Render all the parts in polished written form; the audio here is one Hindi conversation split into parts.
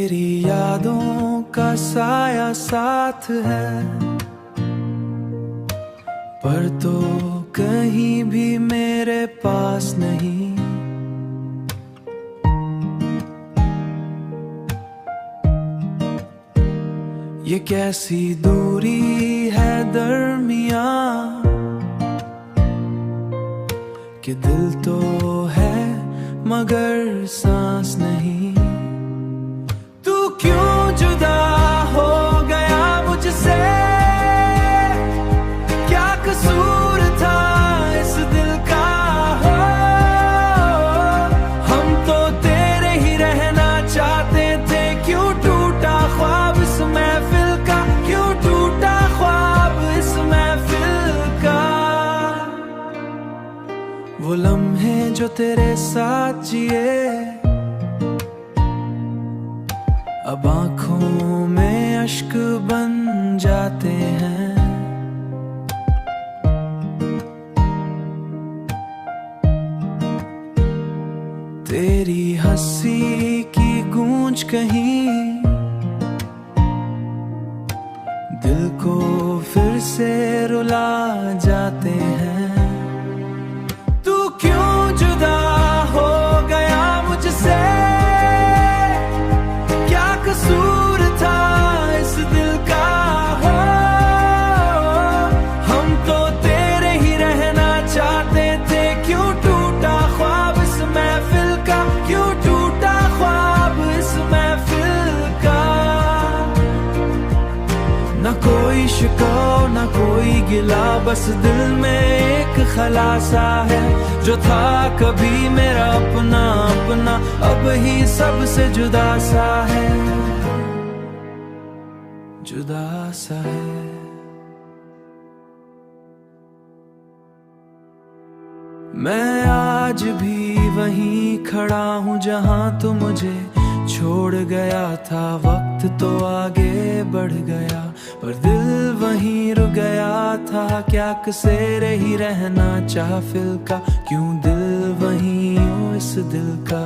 तेरी यादों का साया साथ है, पर तो कहीं भी मेरे पास नहीं। ये कैसी दूरी है दरमियां कि दिल तो है मगर सांस नहीं। तू क्यों जुदा हो गया मुझसे, क्या कसूर था इस दिल का हो। हम तो तेरे ही रहना चाहते थे, क्यों टूटा ख्वाब इस महफिल का, क्यों टूटा ख्वाब इस महफिल का। वो लम्हे जो तेरे साथ जिए अब आंखों में अश्क बन जाते हैं। तेरी हंसी की गूंज कहीं दिल को फिर से रुला जाते हैं। तू क्यों जुदा हो गया मुझसे, क्या कसूर था इस दिल का हो। हम तो तेरे ही रहना चाहते थे, क्यों टूटा ख्वाब इस महफिल का, क्यों टूटा ख्वाब इस महफिल का। न कोई शिकवा न कोई गिला, बस दिल में एक खलासा है। जो था कभी मेरा अपना अपना, अब ही सबसे जुदा सा है, जुदा सा है। मैं आज भी वहीं खड़ा हूँ जहाँ तू मुझे छोड़ गया था। वक्त तो आगे बढ़ गया पर दिल वहीं रुक गया था। क्या किसे रही रहना चाह फिल का, क्यों दिल वहीं हो इस दिल का।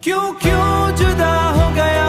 क्यों क्यों जुदा हो गया